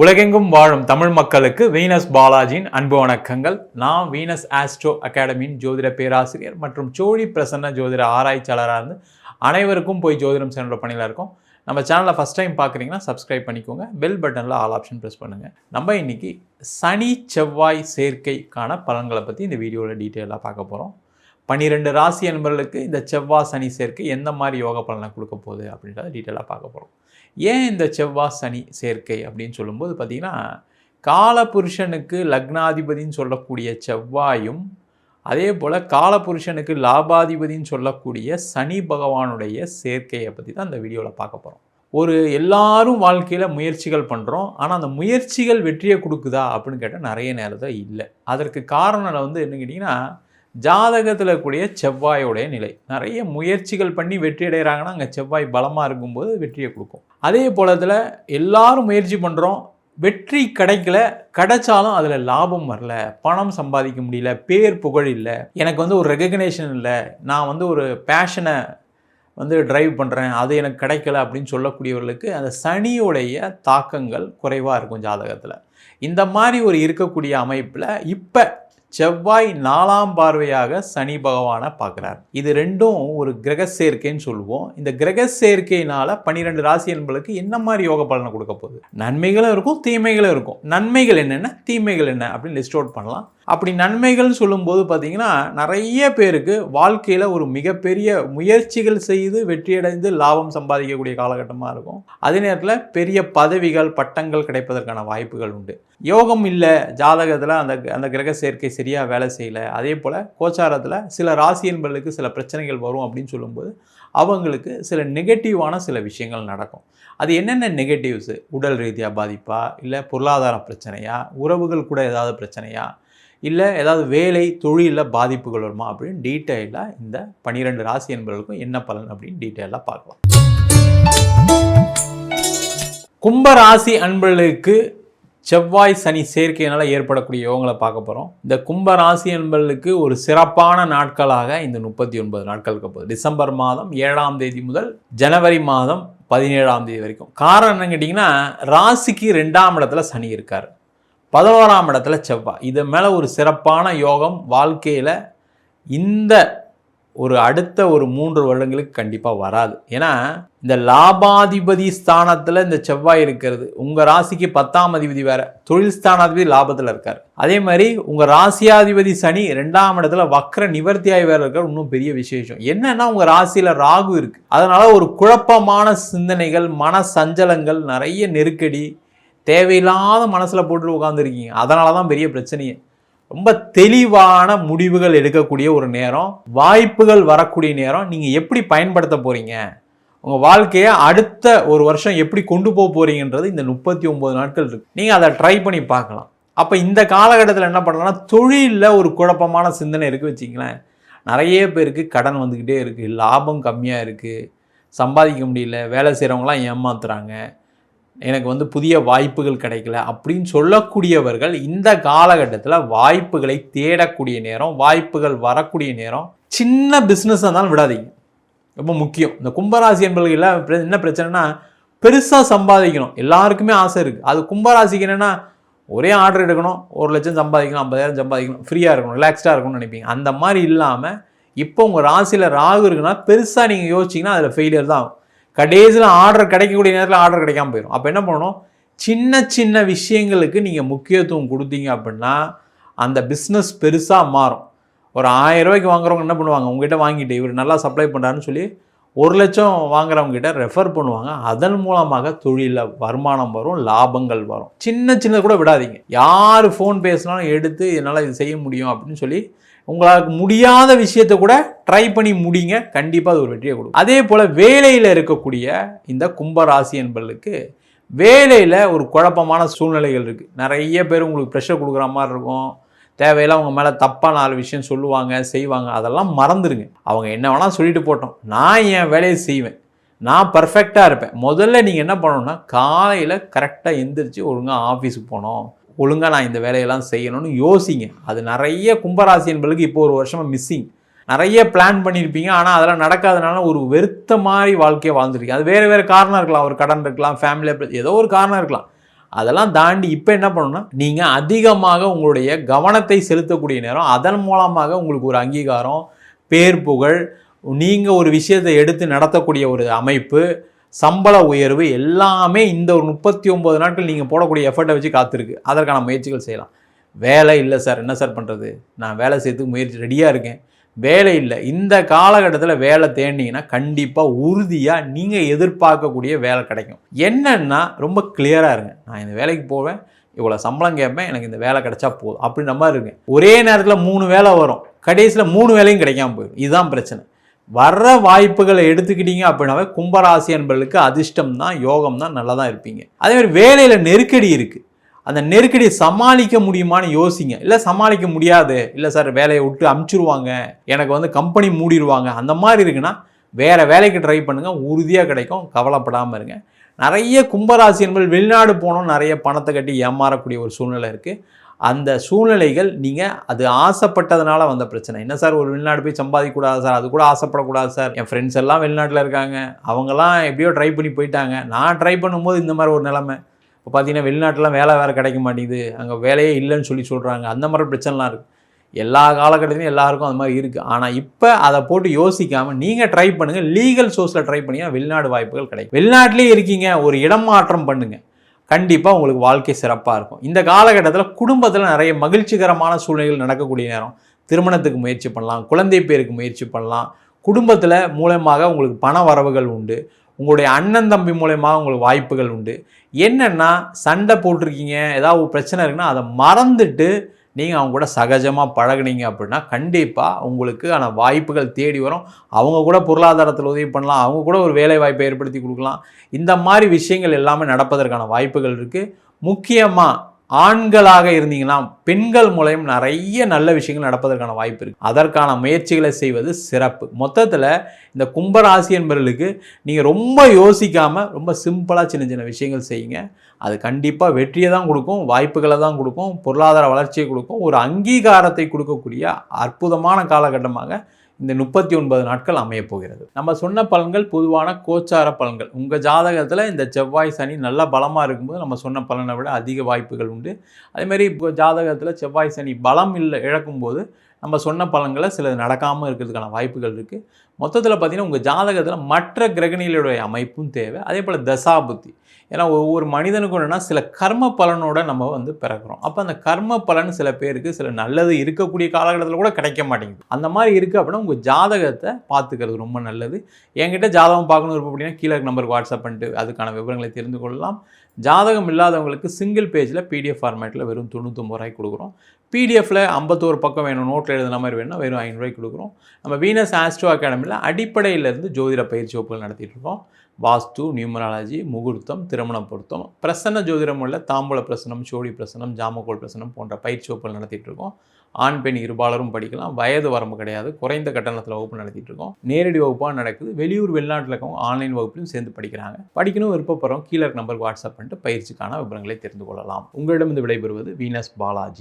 உலகெங்கும் வாழும் தமிழ் மக்களுக்கு வீனஸ் பாலாஜியின் அன்பு வணக்கங்கள். நான் வீனஸ் ஆஸ்ட்ரோ அகாடமியின் ஜோதிட பேராசிரியர் மற்றும் சோழி பிரசன்ன ஜோதிட ஆராய்ச்சியாளராக இருந்து அனைவருக்கும் போய் ஜோதிடம் சென்ற பணியில் இருக்கோம். நம்ம சேனலை ஃபஸ்ட் டைம் பார்க்குறீங்கன்னா சப்ஸ்கிரைப் பண்ணிக்கோங்க, பெல் பட்டனில் ஆல் ஆப்ஷன் ப்ரெஸ் பண்ணுங்கள். நம்ம இன்னைக்கு சனி செவ்வாய் சேர்க்கைக்கான பலன்களை பற்றி இந்த வீடியோவில் டீட்டெயிலாக பார்க்க போகிறோம். 12 ராசி அன்பர்களுக்கு இந்த செவ்வாய் சனி சேர்க்கை எந்த மாதிரி யோக பலனை கொடுக்க போகுது அப்படின்றத டீட்டெயிலாக பார்க்க போகிறோம். ஏன் இந்த செவ்வாய் சனி சேர்க்கை அப்படின்னு சொல்லும்போது பார்த்திங்கன்னா, காலபுருஷனுக்கு லக்னாதிபதின்னு சொல்லக்கூடிய செவ்வாயும் அதே போல் காலபுருஷனுக்கு லாபாதிபதின்னு சொல்லக்கூடிய சனி பகவானுடைய சேர்க்கையை பற்றி தான் இந்த வீடியோவில் பார்க்க போகிறோம். எல்லாரும் வாழ்க்கையில் முயற்சிகள் பண்ணுறோம், ஆனால் அந்த முயற்சிகள் வெற்றியை கொடுக்குதா அப்படின்னு கேட்டால் நிறைய நேரத்தில் இல்லை. அதற்கு காரணம் என்ன கேட்டிங்கன்னா, ஜாதகத்தில் கூடிய செவ்வாயோடைய நிலை. நிறைய முயற்சிகள் பண்ணி வெற்றி அடைகிறாங்கன்னா அங்கே செவ்வாய் பலமாக இருக்கும்போது வெற்றியை கொடுக்கும். அதே போலத்தில் எல்லாரும் முயற்சி பண்ணுறோம், வெற்றி கிடைச்சாலும் அதில் லாபம் வரல, பணம் சம்பாதிக்க முடியல, பேர் புகழ் இல்லை, எனக்கு ஒரு ரெகக்னேஷன் இல்லை, நான் ஒரு பேஷனை ட்ரைவ் பண்ணுறேன், அது எனக்கு கிடைக்கல அப்படின்னு சொல்லக்கூடியவர்களுக்கு அந்த சனியோடைய தாக்கங்கள் குறைவாக இருக்கும் ஜாதகத்தில். இந்த மாதிரி இருக்கக்கூடிய அமைப்பில் இப்போ செவ்வாய் 4ஆம் பார்வையாக சனி பகவானை பார்க்குறார். இது ரெண்டும் ஒரு கிரக சேர்க்கைன்னு சொல்லுவோம். இந்த கிரக சேர்க்கையினால் 12 ராசி என்பதுக்கு என்ன மாதிரி யோக பலனை கொடுக்க போகுது? நன்மைகளும் இருக்கும், தீமைகளும் இருக்கும். நன்மைகள் என்னென்ன, தீமைகள் என்ன அப்படின்னு லிஸ்ட் அவுட் பண்ணலாம். அப்படி நன்மைகள் சொல்லும்போது பார்த்தீங்கன்னா, நிறைய பேருக்கு வாழ்க்கையில் ஒரு மிகப்பெரிய முயற்சிகள் செய்து வெற்றியடைந்து லாபம் சம்பாதிக்கக்கூடிய காலகட்டமாக இருக்கும். அதே நேரத்தில் பெரிய பதவிகள் பட்டங்கள் கிடைப்பதற்கான வாய்ப்புகள் உண்டு. யோகம் இல்லை ஜாதகத்தில், அந்த கிரக சேர்க்கை சரியாக வேலை செய்யலை, அதே போல் கோச்சாரத்தில் சில ராசி என்பர்களுக்கு சில பிரச்சனைகள் வரும் அப்படின்னு சொல்லும்போது அவங்களுக்கு சில நெகட்டிவான சில விஷயங்கள் நடக்கும். அது என்னென்ன நெகட்டிவ்ஸு? உடல் ரீதியாக பாதிப்பா, இல்லை பொருளாதார பிரச்சனையா, உறவுகள் கூட ஏதாவது பிரச்சனையா, இல்லை ஏதாவது வேலை தொழிலில் பாதிப்புகள் வருமா அப்படின்னு டீட்டெயிலாக இந்த 12 ராசி என்பவர்களுக்கும் என்ன பலன் அப்படின்னு டீட்டெயிலாக பார்க்கலாம். கும்ப ராசி அன்பர்களுக்கு செவ்வாய் சனி சேர்க்கையினால் ஏற்படக்கூடிய யோகங்களை பார்க்க போகிறோம். இந்த கும்ப ராசி அன்பர்களுக்கு ஒரு சிறப்பான நாட்களாக இந்த 39 நாட்கள் இருக்க போகுது. டிசம்பர் மாதம் 7ஆம் தேதி முதல் ஜனவரி மாதம் 17ஆம் தேதி வரைக்கும். காரணம் என்னன்னு கேட்டிங்கன்னா, ராசிக்கு 2ஆம் இடத்துல சனி இருக்கார், 11ஆம் இடத்துல செவ்வாய். இது மேலே ஒரு சிறப்பான யோகம் வாழ்க்கையில் இந்த அடுத்த 3 வருடங்களுக்கு கண்டிப்பாக வராது. ஏன்னா இந்த லாபாதிபதி ஸ்தானத்தில் இந்த செவ்வாய் இருக்கிறது. உங்கள் ராசிக்கு 10ஆம் அதிபதி வேறு, தொழில் ஸ்தானாதிபதி லாபத்தில் இருக்கார். அதே மாதிரி உங்கள் ராசியாதிபதி சனி 2ஆம் இடத்துல வக்ர நிவர்த்தியாகி வேறு இருக்கார். இன்னும் பெரிய விசேஷம் என்னன்னா, உங்கள் ராசியில் ராகு இருக்குது. அதனால் ஒரு குழப்பமான சிந்தனைகள், மன சஞ்சலங்கள், நிறைய நெருக்கடி, தேவையில்லாத மனசில் போட்டு உட்காந்துருக்கீங்க. அதனால தான் பெரிய பிரச்சனையே. ரொம்ப தெளிவான முடிவுகள் எடுக்கக்கூடிய ஒரு நேரம், வாய்ப்புகள் வரக்கூடிய நேரம். நீங்கள் எப்படி பயன்படுத்த போகிறீங்க, உங்கள் வாழ்க்கையை அடுத்த 1 வருஷம் எப்படி கொண்டு போக போகிறீங்கன்றது இந்த 39 நாட்கள் இருக்குது. நீங்கள் அதை ட்ரை பண்ணி பார்க்கலாம். அப்போ இந்த காலகட்டத்தில் என்ன பண்ணலாம்னா, தொழிலில் ஒரு குழப்பமான சிந்தனை இருக்குது வச்சிங்களேன். நிறைய பேருக்கு கடன் வந்துக்கிட்டே இருக்குது, லாபம் கம்மியாக இருக்குது, சம்பாதிக்க முடியல, வேலை செய்கிறவங்களாம் ஏமாத்துறாங்க, எனக்கு புதிய வாய்ப்புகள் கிடைக்கல அப்படின்னு சொல்லக்கூடியவர்கள் இந்த காலகட்டத்தில் வாய்ப்புகளை தேடக்கூடிய நேரம், வாய்ப்புகள் வரக்கூடிய நேரம். சின்ன பிஸ்னஸ் இருந்தாலும் விடாதீங்க, ரொம்ப முக்கியம். இந்த கும்பராசி என்பவர்கள் என்ன பிரச்சனைனா, பெருசாக சம்பாதிக்கணும் எல்லாருக்குமே ஆசை இருக்குது. அது கும்பராசிக்கு என்னென்னா, ஒரே ஆர்டர் எடுக்கணும், 1 லட்சம் சம்பாதிக்கணும், 50,000 சம்பாதிக்கணும், ஃப்ரீயாக இருக்கணும், ரிலாக்ஸ்டாக இருக்கணும்னு நினைப்பீங்க. அந்த மாதிரி இல்லாமல் இப்போ உங்கள் ராசியில் ராகு இருக்குன்னா பெருசாக நீங்கள் யோசிச்சிங்கன்னா அதில் ஃபெயிலியர் தான் ஆகும். கடைசியில் ஆர்டர் கிடைக்கக்கூடிய நேரத்தில் ஆர்டர் கிடைக்காம போயிடும். அப்போ என்ன பண்ணணும், சின்ன சின்ன விஷயங்களுக்கு நீங்கள் முக்கியத்துவம் கொடுத்தீங்க அப்படின்னா அந்த பிஸ்னஸ் பெருசாக மாறும். ஒரு 1000 ரூபாய்க்கு வாங்குறவங்க என்ன பண்ணுவாங்க, உங்ககிட்ட வாங்கிட்டு இவர் நல்லா சப்ளை பண்ணுறாருன்னு சொல்லி 1 லட்சம் வாங்குறவங்ககிட்ட ரெஃபர் பண்ணுவாங்க. அதன் மூலமாக தொழிலில் வருமானம் வரும், லாபங்கள் வரும். சின்ன கூட விடாதீங்க. யார் ஃபோன் பேசினாலும் எடுத்து என்னால் இது செய்ய முடியும் அப்படின்னு சொல்லி உங்களுக்கு முடியாத விஷயத்தை கூட ட்ரை பண்ணி முடிங்க, கண்டிப்பாக அது ஒரு வெற்றியை கொடுக்கும். அதே போல் வேலையில் இருக்கக்கூடிய இந்த கும்பராசி என்பவர்களுக்கு வேலையில் ஒரு குழப்பமான சூழ்நிலைகள் இருக்குது. நிறைய பேர் உங்களுக்கு ப்ரெஷர் கொடுக்குற மாதிரி இருக்கும், தேவையில்லை அவங்க மேலே தப்பாக 4 விஷயம் சொல்லுவாங்க, செய்வாங்க. அதெல்லாம் மறந்துடுங்க. அவங்க என்ன வேணால் சொல்லிட்டு போட்டோம், நான் என் வேலையை செய்வேன், நான் பர்ஃபெக்டாக இருப்பேன். முதல்ல நீங்கள் என்ன பண்ணணும்னா, காலையில் கரெக்டாக எந்திரிச்சு ஒழுங்காக ஆஃபீஸுக்கு போகணும், ஒழுங்காக நான் இந்த வேலையெல்லாம் செய்யணும்னு யோசிங்க. அது நிறைய கும்பராசி என்பதுக்கு இப்போ 1 வருஷமாக மிஸ்ஸிங். நிறைய பிளான் பண்ணியிருப்பீங்க, ஆனால் அதெல்லாம் நடக்காதனால ஒரு வெறுத்த மாதிரி வாழ்க்கையை வாழ்ந்துருக்கீங்க. அது வேறு காரணம் இருக்கலாம், ஒரு கடன் இருக்கலாம், ஃபேமிலியில் ஏதோ ஒரு காரணம் இருக்கலாம். அதெல்லாம் தாண்டி இப்போ என்ன பண்ணணும்னா நீங்கள் அதிகமாக உங்களுடைய கவனத்தை செலுத்தக்கூடிய நேரம், அதன் மூலமாக உங்களுக்கு ஒரு அங்கீகாரம், பேர் புகழ், நீங்கள் ஒரு விஷயத்தை எடுத்து நடத்தக்கூடிய ஒரு அமைப்பு, சம்பள உயர்வு எல்லாமே இந்த ஒரு 39 நாட்கள் நீங்கள் போடக்கூடிய எஃபர்ட்டை வச்சு காத்திருக்கு. அதற்கான முயற்சிகள் செய்யலாம். வேலை இல்லை சார், என்ன சார் பண்ணுறது, நான் வேலை செய்யறதுக்கு முயற்சி ரெடியாக இருக்கேன், வேலை இல்லை. இந்த காலகட்டத்தில் வேலை தேடினீங்கன்னா கண்டிப்பாக உறுதியாக நீங்கள் எதிர்பார்க்கக்கூடிய வேலை கிடைக்கும். என்னன்னா ரொம்ப கிளியராக இருங்க. நான் இந்த வேலைக்கு போவேன், இவ்வளோ சம்பளம் கேட்பேன், எனக்கு இந்த வேலை கிடைச்சா போதும் அப்படின்ற மாதிரி இருங்க. ஒரே நேரத்தில் 3 வேலை வரும், கடைசியில் 3 வேலையும் கிடைக்காம போயிடும். இதுதான் பிரச்சனை. வர்ற வாய்ப்புகளை எடுத்துக்கிட்டீங்க அப்படின்னாவே கும்பராசி என்பவர்களுக்கு அதிர்ஷ்டம் தான், யோகம் தான், நல்லா தான் இருப்பீங்க. அதே மாதிரி வேலையில் நெருக்கடி இருக்குது, அந்த நெருக்கடியை சமாளிக்க முடியுமான்னு யோசிங்க. இல்லை சமாளிக்க முடியாது, இல்லை சார் வேலையை விட்டு அமுச்சிருவாங்க, எனக்கு கம்பெனி மூடிடுவாங்க, அந்த மாதிரி இருக்குன்னா வேறு வேலைக்கு ட்ரை பண்ணுங்கள், உறுதியாக கிடைக்கும், கவலைப்படாமல் இருங்க. நிறைய கும்பராசி என்பது வெளிநாடு போனோம், நிறைய பணத்தை கட்டி ஏமாறக்கூடிய ஒரு சூழ்நிலை இருக்குது. அந்த சூழ்நிலைகள் நீங்கள் அது ஆசைப்பட்டதுனால வந்த பிரச்சனை. என்ன சார் ஒரு வெளிநாடு போய் சம்பாதிக்கக்கூடாது சார், அது கூட ஆசைப்படக்கூடாது சார், என் ஃப்ரெண்ட்ஸ் எல்லாம் வெளிநாட்டில் இருக்காங்க, அவங்கெல்லாம் எப்படியோ ட்ரை பண்ணி போயிட்டாங்க, நான் ட்ரை பண்ணும்போது இந்த மாதிரி ஒரு நிலைமை. இப்போ பார்த்தீங்கன்னா வெளிநாட்டிலாம் வேலை வேறு கிடைக்க மாட்டேங்குது, அங்கே வேலையே இல்லைன்னு சொல்கிறாங்க, அந்த மாதிரி பிரச்சனைலாம் இருக்குது. எல்லா காலகட்டத்திலையும் எல்லாருக்கும் அது மாதிரி இருக்குது. ஆனால் இப்போ அதை போட்டு யோசிக்காமல் நீங்கள் ட்ரை பண்ணுங்கள், லீகல் சோர்ஸில் ட்ரை பண்ணிங்கன்னா வெளிநாடு வாய்ப்புகள் கிடைக்கும். வெளிநாட்டிலே இருக்கீங்க, ஒரு இடம் மாற்றம் பண்ணுங்கள், கண்டிப்பாக உங்களுக்கு வாழ்க்கை சிறப்பாக இருக்கும். இந்த காலகட்டத்தில் குடும்பத்தில் நிறைய மகிழ்ச்சிகரமான சூழ்நிலைகள் நடக்கக்கூடிய நேரம். திருமணத்துக்கு முயற்சி பண்ணலாம், குழந்தை பேருக்கு முயற்சி பண்ணலாம், குடும்பத்தில் மூலமாக உங்களுக்கு பண வரவுகள் உண்டு, உங்களுடைய அண்ணன் தம்பி மூலமாக உங்களுக்கு வாய்ப்புகள் உண்டு. என்னென்னா சண்டை போட்டிருக்கீங்க, ஏதாவது பிரச்சனை இருக்குன்னா அதை மறந்துட்டு நீங்கள் அவங்க கூட சகஜமாக பழகுனீங்க அப்படின்னா கண்டிப்பாக உங்களுக்கான வாய்ப்புகள் தேடி வரும். அவங்க கூட பொருளாதாரத்தில் உதவி பண்ணலாம், அவங்க கூட ஒரு வேலை வாய்ப்பை ஏற்படுத்தி கொடுக்கலாம். இந்த மாதிரி விஷயங்கள் எல்லாமே நடப்பதற்கான வாய்ப்புகள் இருக்குது. முக்கியமாக ஆண்களாக இருந்தீங்கன்னா பெண்கள் மூலம் நிறைய நல்ல விஷயங்கள் நடப்பதற்கான வாய்ப்பு இருக்குது. அதற்கான முயற்சிகளை செய்வது சிறப்பு. மொத்தத்தில் இந்த கும்பராசி என்பவர்களுக்கு நீங்கள் ரொம்ப யோசிக்காமல் ரொம்ப சிம்பிளாக சின்ன சின்ன விஷயங்கள் செய்யுங்க. அது கண்டிப்பாக வெற்றியை தான் கொடுக்கும், வாய்ப்புகளை தான் கொடுக்கும், பொருளாதார வளர்ச்சியை கொடுக்கும், ஒரு அங்கீகாரத்தை கொடுக்கக்கூடிய அற்புதமான காலகட்டமாக இந்த 39 நாட்கள் அமையப் போகிறது. நம்ம சொன்ன பலன்கள் பொதுவான கோச்சார பலன்கள். உங்கள் ஜாதகத்தில் இந்த செவ்வாய் சனி நல்லா பலமாக இருக்கும்போது நம்ம சொன்ன பலனை விட அதிக வாய்ப்புகள் உண்டு. அதேமாதிரி இப்போ ஜாதகத்தில் செவ்வாய் சனி பலம் இழக்கும்போது நம்ம சொன்ன பலன்களை சிலது நடக்காமல் இருக்கிறதுக்கான வாய்ப்புகள் இருக்குது. மொத்தத்தில் பார்த்திங்கன்னா உங்கள் ஜாதகத்தில் மற்ற கிரகணிகளுடைய அமைப்பும் தேவை. அதே போல் தசாபுத்தி, ஏன்னா ஒவ்வொரு மனிதனுக்கும் என்னென்னா சில கர்ம பலனோட நம்ம பிறக்கிறோம். அப்போ அந்த கர்ம பலன் சில பேருக்கு சில நல்லது இருக்கக்கூடிய காலகட்டத்தில் கூட கிடைக்க மாட்டேங்குது. அந்த மாதிரி இருக்குது அப்படின்னா உங்கள் ஜாதகத்தை பார்த்துக்கிறது ரொம்ப நல்லது. என்கிட்ட ஜாதகம் பார்க்கணும் இருப்போம் அப்படின்னா கீழே நம்பருக்கு வாட்ஸ்அப் பண்ணிட்டு அதுக்கான விவரங்களை தெரிந்து கொள்ளலாம். ஜாதகம் இல்லாதவங்களுக்கு சிங்கிள் பேஜில் பிடிஎஃப் ஃபார்மேட்டில் வெறும் 99 ரூபாய்க்கு கொடுக்குறோம். பிடிஎஃப்பில் 51 பக்கம் வேணும், நோட்டில் எழுதுன மாதிரி வேணும்னா வெறும் 500 ரூபாய்க்கு கொடுக்குறோம். நம்ம வீனஸ் ஆஸ்ட்ரோ அகாடமியில் அடிப்படையிலேருந்து ஜோதிட பயிற்சி வகுப்புகள் நடத்திட்டு இருக்கோம். வாஸ்து, நியூமராலஜி, முகூர்த்தம், திருமண பொருத்தம், பிரசன்ன ஜோதிடம் உள்ள தாம்பூல பிரசனம், சோழி பிரசனம், ஜாமக்கோல் பிரசனம் போன்ற பயிற்சி வகுப்புகள் நடத்திட்டு இருக்கோம். ஆண் பெண் இருபாலரும் படிக்கலாம், வயது வரம்பு கிடையாது, குறைந்த கட்டணத்தில் வகுப்பு நடத்திட்டு இருக்கோம். நேரடி வகுப்பாக நடக்குது. வெளியூர் வெளிநாட்டில் இருக்கவங்க ஆன்லைன் வகுப்புலையும் சேர்ந்து படிக்கிறாங்க. படிக்கணும் விருப்பப்படுறோம் கீழே நம்பருக்கு வாட்ஸ்அப் பண்ணிட்டு பயிற்சிக்கான விவரங்களை தெரிந்து கொள்ளலாம். உங்களிடம் விடைபெறுவது வீனஸ் பாலாஜி.